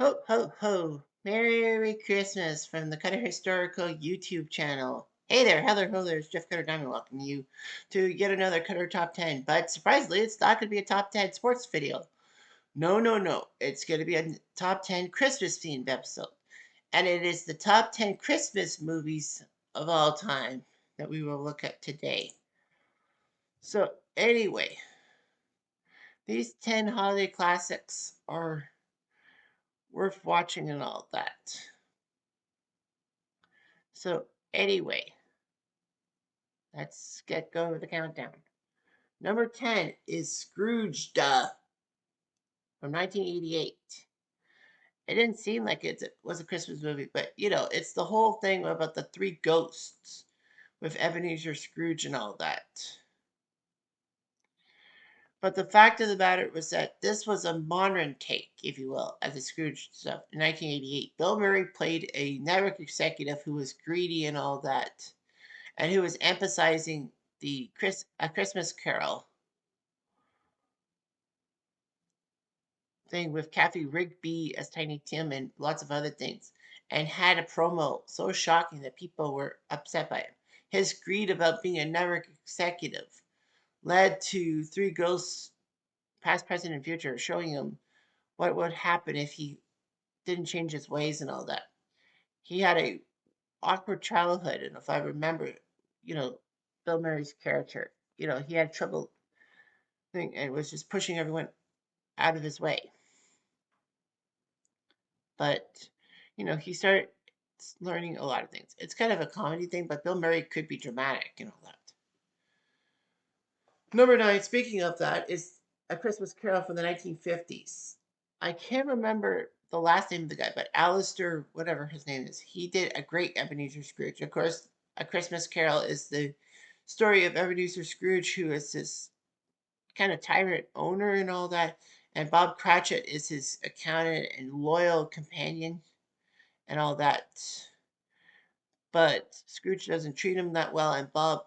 Ho, ho, ho. Merry Christmas from the Cutter Historical YouTube channel. Hey there, Heather Ho there. It's Jeff Cutter Diamond welcoming you to yet another Cutter Top 10. But surprisingly, it's not going to be a Top 10 sports video. No, no, no. It's going to be a Top 10 Christmas themed episode. And it is the Top 10 Christmas movies of all time that we will look at today. So, anyway, these 10 holiday classics are worth watching and all that. So anyway, let's get going with the countdown. Number 10 is Scrooge from 1988. It didn't seem like it was a Christmas movie, but it's the whole thing about the three ghosts with Ebenezer Scrooge and all that. But the fact of the matter was that this was a modern take, if you will, of the Scrooge stuff. In 1988, Bill Murray played a network executive who was greedy and all that, and who was emphasizing A Christmas Carol thing with Kathy Rigby as Tiny Tim and lots of other things, and had a promo so shocking that people were upset by him. His greed about being a network executive led to three ghosts, past, present, and future, showing him what would happen if he didn't change his ways and all that. He had a awkward childhood, and if I remember, you know, Bill Murray's character, he had trouble thing and was just pushing everyone out of his way. But he started learning a lot of things. It's kind of a comedy thing, but Bill Murray could be dramatic and all that. Number 9, speaking of that, is A Christmas Carol from the 1950s. I can't remember the last name of the guy, but Alistair, whatever his name is, he did a great Ebenezer Scrooge. Of course, A Christmas Carol is the story of Ebenezer Scrooge, who is this kind of tyrant owner and all that. And Bob Cratchit is his accountant and loyal companion and all that. But Scrooge doesn't treat him that well, and Bob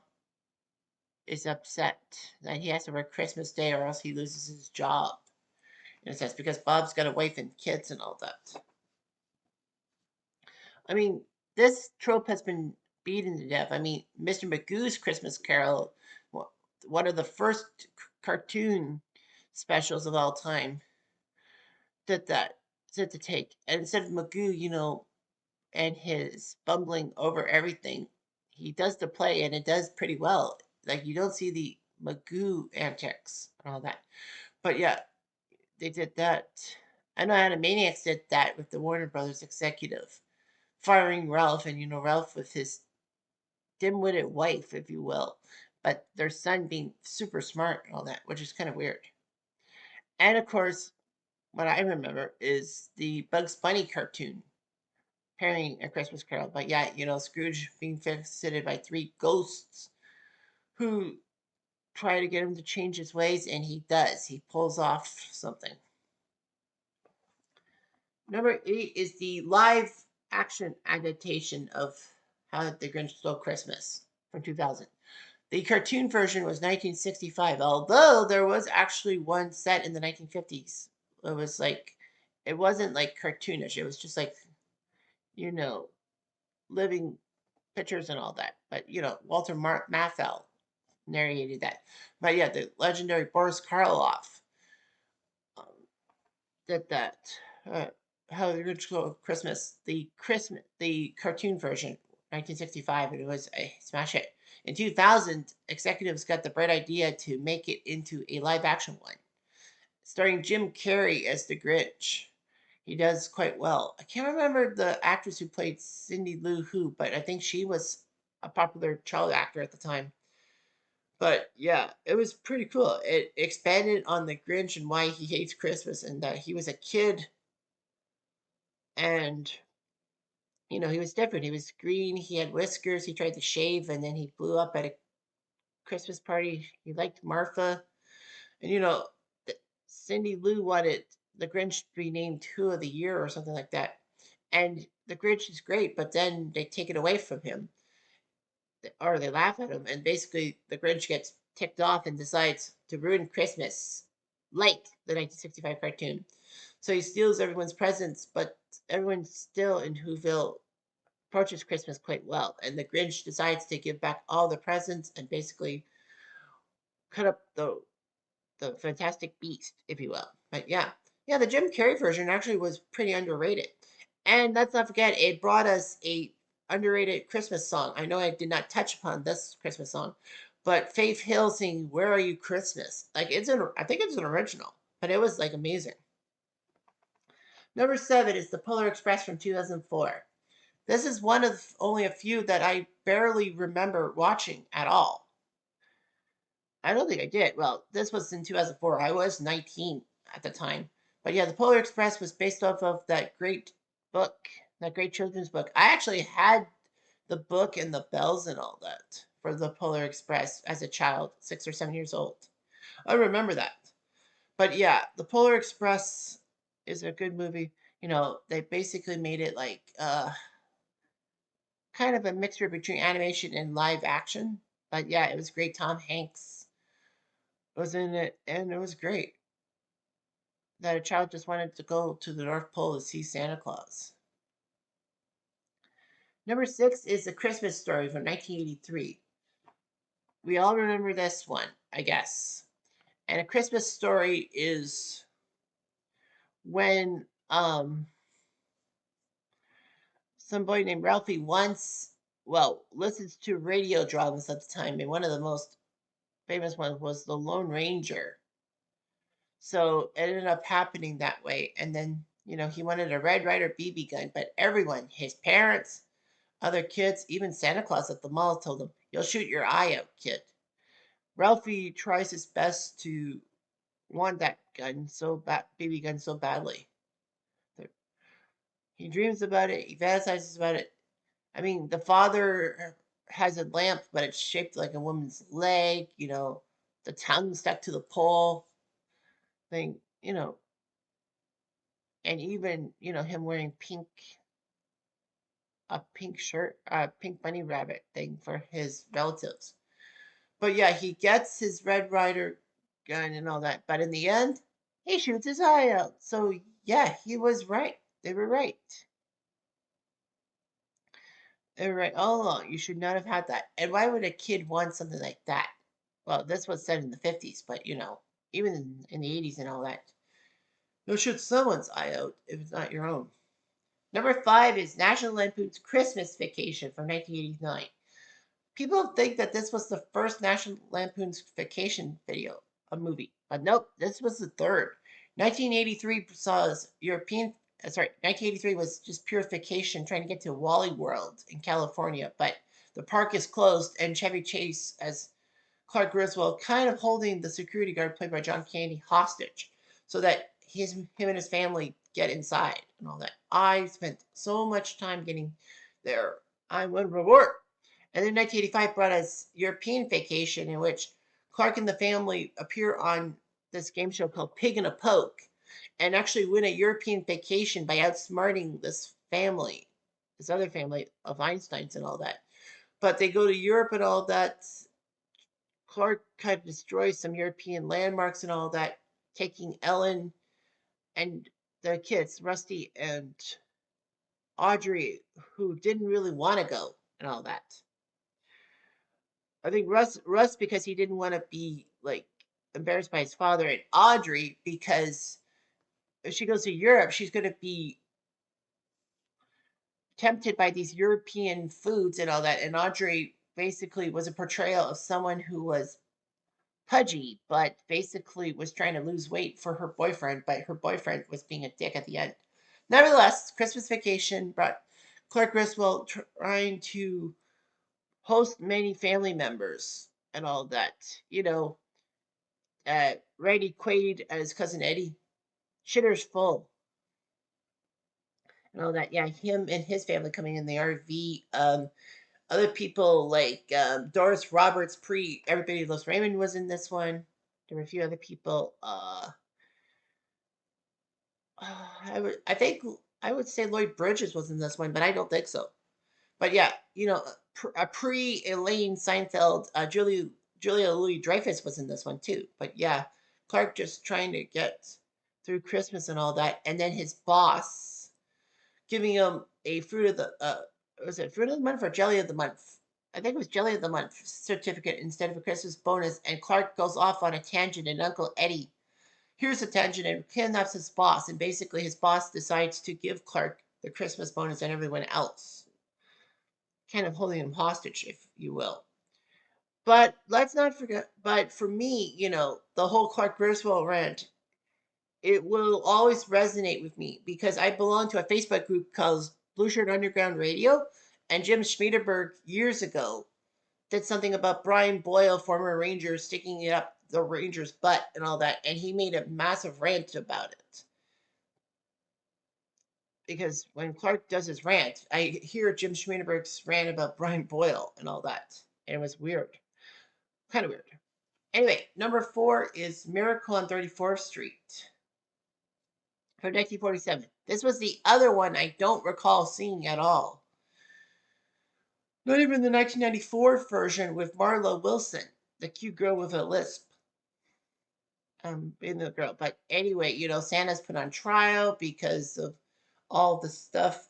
is upset that he has to work Christmas Day or else he loses his job. In a sense, because Bob's got a wife and kids and all that. I mean, this trope has been beaten to death. I mean, Mr. Magoo's Christmas Carol, one of the first cartoon specials of all time, did that, did the take. And instead of Magoo, and his bumbling over everything, he does the play and it does pretty well. Like, you don't see the Magoo antics and all that. But yeah, they did that. I know Animaniacs did that with the Warner Brothers executive, firing Ralph, and Ralph with his dim-witted wife, if you will, but their son being super smart and all that, which is kind of weird. And of course, what I remember is the Bugs Bunny cartoon pairing A Christmas Carol. But yeah, Scrooge being visited by three ghosts who try to get him to change his ways, and he does. He pulls off something. Number 8 is the live action adaptation of How the Grinch Stole Christmas from 2000. The cartoon version was 1965, although there was actually one set in the 1950s. It wasn't like cartoonish. It was just like, you know, living pictures and all that. But, Walter Matthau narrated that. But yeah, the legendary Boris Karloff um, did that. How the Original Christmas, the cartoon version, 1965, and it was a smash hit. In 2000, executives got the bright idea to make it into a live action one, starring Jim Carrey as the Grinch. He does quite well. I can't remember the actress who played Cindy Lou Who, but I think she was a popular child actor at the time. But yeah, it was pretty cool. It expanded on the Grinch and why he hates Christmas, and that he was a kid, and he was different. He was green, he had whiskers, he tried to shave, and then he blew up at a Christmas party. He liked Martha. And Cindy Lou wanted the Grinch to be named Who of the Year or something like that. And the Grinch is great, but then they take it away from him, or they laugh at him, and basically the Grinch gets ticked off and decides to ruin Christmas, like the 1965 cartoon. So he steals everyone's presents, but everyone still in Whoville approaches Christmas quite well. And the Grinch decides to give back all the presents and basically cut up the Fantastic Beast, if you will. But yeah, yeah, the Jim Carrey version actually was pretty underrated. And let's not forget, it brought us a underrated Christmas song. I know I did not touch upon this Christmas song, but Faith Hill singing "Where Are You Christmas?" Like I think it's an original, but it was like amazing. Number 7 is the Polar Express from 2004. This is one of only a few that I barely remember watching at all. I don't think I did. Well, this was in 2004. I was 19 at the time. But yeah, the Polar Express was based off of that great book, that great children's book. I actually had the book and the bells and all that for the Polar Express as a child, 6 or 7 years old. I remember that. But yeah, the Polar Express is a good movie. They basically made it like kind of a mixture between animation and live action. But yeah, it was great. Tom Hanks was in it, and it was great that a child just wanted to go to the North Pole to see Santa Claus. Number 6 is The Christmas Story from 1983. We all remember this one, I guess. And A Christmas Story is when some boy named Ralphie listens to radio dramas at the time, and one of the most famous ones was The Lone Ranger. So it ended up happening that way. And then, he wanted a Red Ryder BB gun, but everyone, his parents, other kids, even Santa Claus at the mall told him, "You'll shoot your eye out, kid." Ralphie tries his best to want that gun so bad, BB gun so badly. He dreams about it. He fantasizes about it. I mean, the father has a lamp, but it's shaped like a woman's leg. The tongue stuck to the pole thing. And even him wearing a pink shirt, a pink bunny rabbit thing for his relatives. But yeah, he gets his Red Ryder gun and all that. But in the end, he shoots his eye out. So yeah, he was right. They were right. They were right all along. You should not have had that. And why would a kid want something like that? Well, this was said in the 50s, but even in the 80s and all that. You'll shoot someone's eye out if it's not your own. Number 5 is National Lampoon's Christmas Vacation from 1989. People think that this was the first National Lampoon's Vacation a movie, but nope, this was the third. 1983 saw as European. Sorry, 1983 was just pure vacation trying to get to Wally World in California, but the park is closed, and Chevy Chase as Clark Griswold kind of holding the security guard played by John Candy hostage, so that him and his family get inside and all that. I spent so much time getting there. I would reward. And then 1985 brought us European Vacation, in which Clark and the family appear on this game show called Pig in a Poke and actually win a European vacation by outsmarting this other family of Einsteins and all that. But they go to Europe and all that. Clark kind of destroys some European landmarks and all that, taking Ellen and the kids, Rusty and Audrey, who didn't really want to go and all that. I think Russ because he didn't want to be like embarrassed by his father, and Audrey because if she goes to Europe, she's going to be tempted by these European foods and all that. And Audrey basically was a portrayal of someone who was pudgy, but basically was trying to lose weight for her boyfriend, but her boyfriend was being a dick at the end. Nevertheless, Christmas Vacation brought Clark Griswold trying to host many family members and all that. Randy Quaid and his cousin Eddie. Shitter's full and all that. Yeah, him and his family coming in the RV. Other people like Doris Roberts, Everybody Loves Raymond was in this one. There were a few other people. I would say Lloyd Bridges was in this one, but I don't think so. But yeah, a pre Elaine Seinfeld, Julia Louis Dreyfus was in this one too. But yeah, Clark just trying to get through Christmas and all that, and then his boss giving him a fruit of the was it fruit of the month or jelly of the month? I think it was jelly of the month certificate instead of a Christmas bonus. And Clark goes off on a tangent, and Uncle Eddie here's a tangent and kidnaps his boss. And basically, his boss decides to give Clark the Christmas bonus and everyone else, kind of holding him hostage, if you will. But let's not forget. But for me, the whole Clark Griswold rant, it will always resonate with me because I belong to a Facebook group called Blue Shirt Underground Radio, and Jim Schmiedeberg years ago did something about Brian Boyle, former Ranger, sticking it up the Ranger's butt and all that, and he made a massive rant about it. Because when Clark does his rant, I hear Jim Schmiedeberg's rant about Brian Boyle and all that, and it was weird, kind of weird. Anyway, number 4 is Miracle on 34th Street from 1947. This was the other one I don't recall seeing at all. Not even the 1994 version with Marla Wilson, the cute girl with a lisp, being the girl. But anyway, Santa's put on trial because of all the stuff.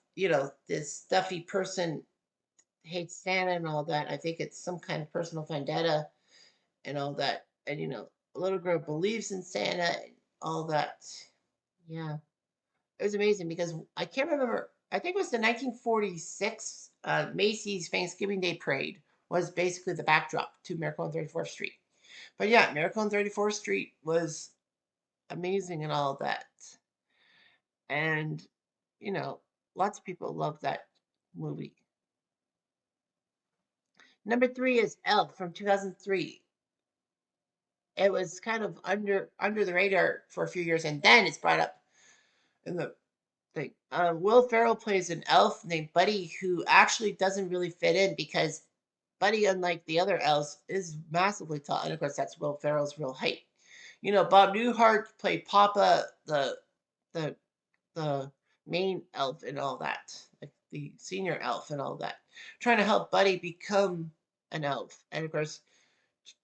This stuffy person hates Santa and all that. I think it's some kind of personal vendetta and all that. And a little girl believes in Santa and all that. Yeah. It was amazing because I can't remember. I think it was the 1946 Macy's Thanksgiving Day Parade was basically the backdrop to Miracle on 34th Street. But yeah, Miracle on 34th Street was amazing and all that. And, you know, lots of people love that movie. Number 3 is Elf from 2003. It was kind of under the radar for a few years, and then it's brought up in the thing. Will Ferrell plays an elf named Buddy who actually doesn't really fit in because Buddy, unlike the other elves, is massively tall, and of course that's Will Ferrell's real height. Bob Newhart played Papa, the the main elf and all that, like the senior elf and all that, trying to help Buddy become an elf, and of course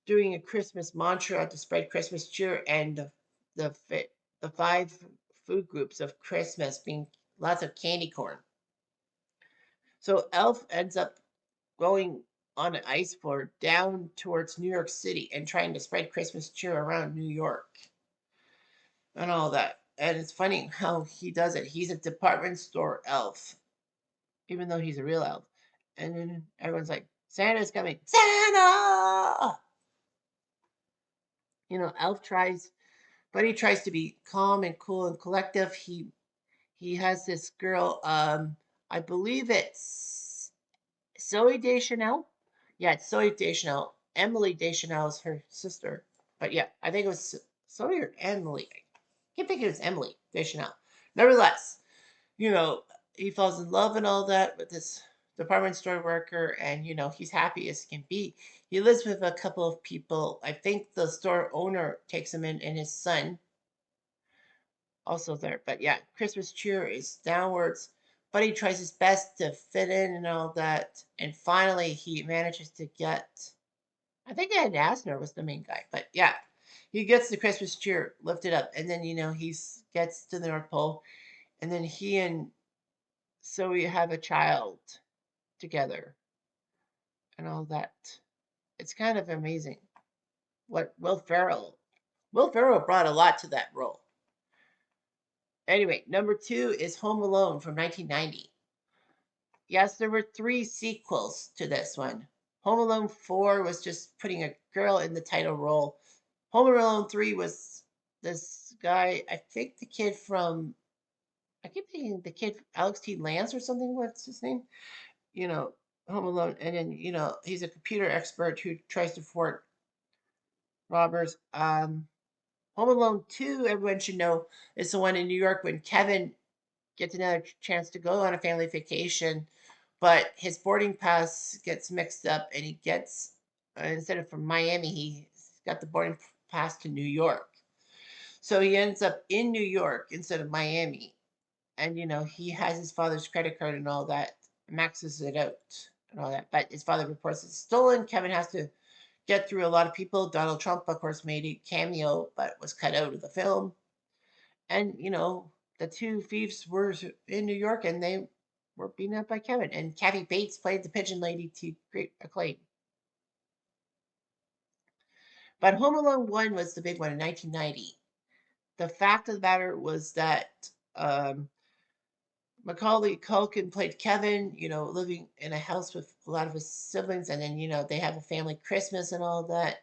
doing a Christmas mantra to spread Christmas cheer and the the 5 food groups of Christmas being lots of candy corn. So Elf ends up going on an ice floor down towards New York City and trying to spread Christmas cheer around New York and all that. And it's funny how he does it. He's a department store elf, even though he's a real elf. And then everyone's like, Santa's coming. Santa! Elf tries, but he tries to be calm and cool and collective. He has this girl, I believe it's Zoe Deschanel. Yeah, it's Zoe Deschanel. Emily Deschanel is her sister. But yeah, I think it was Zoe or Emily. I keep thinking it was Emily Deschanel. Nevertheless, he falls in love and all that with this department store worker, and he's happy as can be. He lives with a couple of people. I think the store owner takes him in, and his son also there. But yeah, Christmas cheer is downwards. But he tries his best to fit in and all that. And finally, he manages to get. I think Ed Asner was the main guy. But yeah, he gets the Christmas cheer lifted up. And then, he gets to the North Pole. And then he and Zoe have a child together and all that. It's kind of amazing what Will Ferrell brought a lot to that role. Anyway, number 2 is Home Alone from 1990. Yes, there were 3 sequels to this one. Home Alone 4 was just putting a girl in the title role. Home Alone 3 was this guy, I think the kid from, I keep thinking the kid, Alex T. Lance or something. What's his name? Home Alone. And then, he's a computer expert who tries to thwart robbers. Home Alone 2, everyone should know, is the one in New York when Kevin gets another chance to go on a family vacation, but his boarding pass gets mixed up and he gets, instead of from Miami, he's got the boarding pass to New York. So he ends up in New York instead of Miami. And, he has his father's credit card and all that, maxes it out and all that. But his father reports it's stolen. Kevin has to get through a lot of people. Donald Trump, of course, made a cameo, but was cut out of the film. And the two thieves were in New York, and they were beaten up by Kevin. And Kathy Bates played the pigeon lady to great acclaim. But Home Alone 1 was the big one in 1990. The fact of the matter was that Macaulay Culkin played Kevin, living in a house with a lot of his siblings, and then, they have a family Christmas and all that.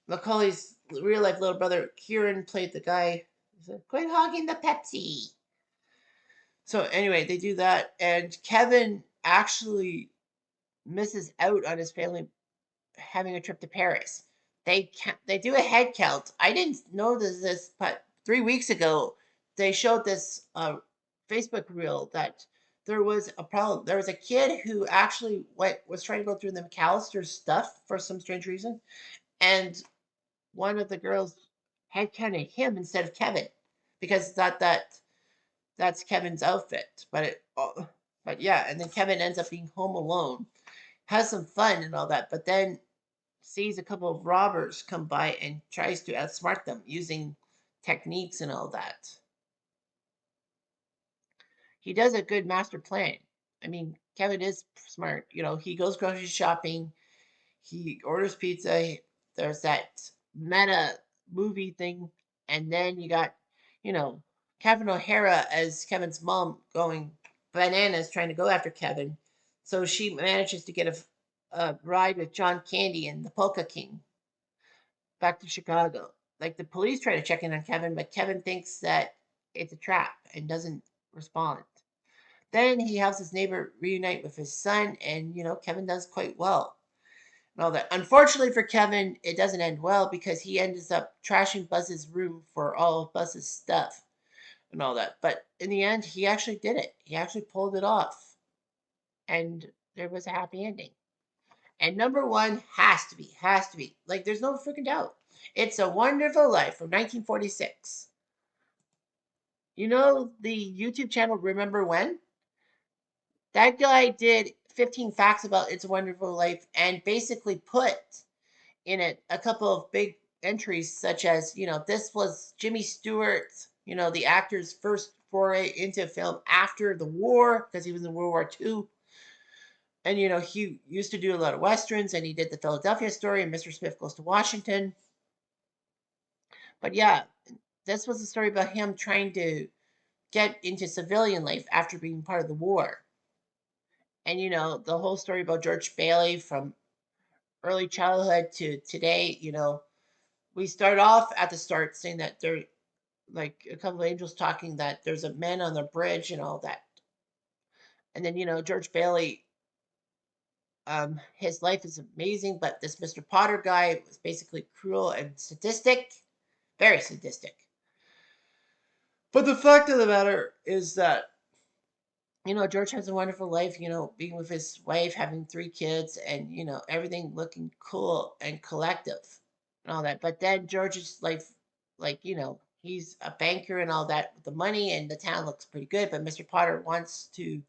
Macaulay's real life little brother, Kieran, played the guy who said, "Quit hogging the Pepsi." So, anyway, they do that, and Kevin actually misses out on his family having a trip to Paris. They do a head count. I didn't know this, but 3 weeks ago they showed this Facebook reel that there was a problem. There was a kid who actually was trying to go through the McAllister stuff for some strange reason, and one of the girls head counted him instead of Kevin because thought that that's Kevin's outfit. But yeah, and then Kevin ends up being home alone, has some fun and all that, but then sees a couple of robbers come by and tries to outsmart them using techniques and all that. He does a good master plan. I mean, Kevin is smart. He goes grocery shopping, he orders pizza. There's that meta movie thing, and then you got, you know, Kevin O'Hara as Kevin's mom going bananas trying to go after Kevin. So she manages to get a ride with John Candy and the Polka King back to Chicago. Like the police try to check in on Kevin, but Kevin thinks that it's a trap and doesn't respond. Then he helps his neighbor reunite with his son, and Kevin does quite well and all that. Unfortunately for Kevin, it doesn't end well because he ends up trashing Buzz's room for all of Buzz's stuff and all that. But in the end, he actually did it. He actually pulled it off, and there was a happy ending. And number one has to be like there's no freaking doubt. It's a Wonderful Life from 1946. The YouTube channel Remember When? That guy did 15 facts about It's a Wonderful Life and basically put in it a couple of big entries, such as, this was Jimmy Stewart's, the actor's first foray into film after the war, because he was in World War II. And, he used to do a lot of Westerns, and he did the Philadelphia Story and Mr. Smith Goes to Washington. But yeah, this was a story about him trying to get into civilian life after being part of the war. And, the whole story about George Bailey from early childhood to today, we start off at the start saying that there, like a couple of angels talking that there's a man on the bridge and all that. And then, George Bailey, his life is amazing, but this Mr. Potter guy was basically cruel and sadistic, very sadistic. But the fact of the matter is that, George has a wonderful life, being with his wife, having 3 kids, and, everything looking cool and collective and all that. But then George's life, like, he's a banker and all that with the money, and the town looks pretty good. But Mr. Potter wants to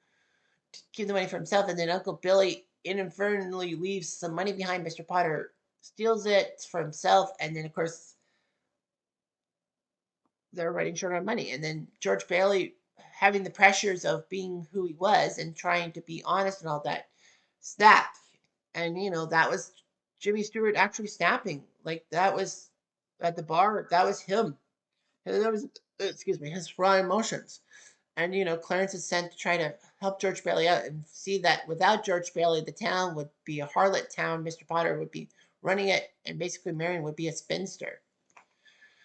keep the money for himself. And then Uncle Billy inadvertently leaves some money behind. Mr. Potter steals it for himself. And then, of course, they're running short on money. And then George Bailey, having the pressures of being who he was and trying to be honest and all that, snapped. And, that was Jimmy Stewart actually snapping. Like, that was at the bar, that was him. And that was, excuse me, his raw emotions. And, Clarence is sent to try to help George Bailey out and see that without George Bailey, the town would be a harlot town. Mr. Potter would be running it, and basically Marion would be a spinster.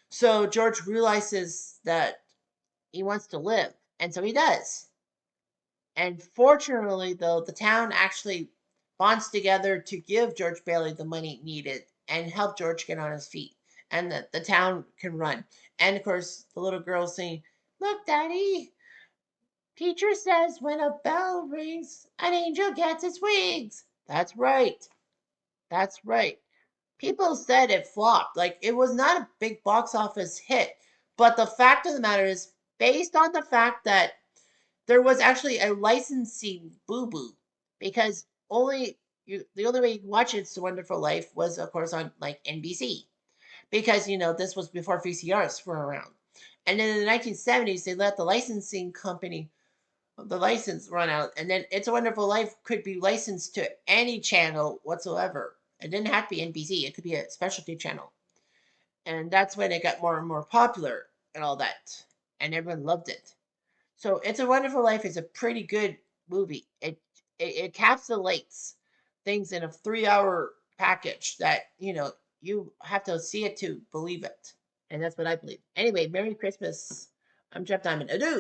So George realizes that he wants to live, and so he does. And fortunately, though, the town actually bonds together to give George Bailey the money needed and help George get on his feet, and that the town can run. And of course, the little girl saying, "Look, Daddy, teacher says when a bell rings, an angel gets its wings." That's right. That's right. People said it flopped. Like, it was not a big box office hit. But the fact of the matter is, based on the fact that there was actually a licensing boo boo, because the only way you could watch It's a Wonderful Life was, of course, on like NBC, because this was before VCRs were around. And then in the 1970s, they let the licensing company, the license run out. And then It's a Wonderful Life could be licensed to any channel whatsoever. It didn't have to be NBC, it could be a specialty channel. And that's when it got more and more popular and all that. And everyone loved it. So It's a Wonderful Life is a pretty good movie. It encapsulates things in a 3 hour package that, you have to see it to believe it. And that's what I believe. Anyway, Merry Christmas. I'm Jeff Diamond. Adieu.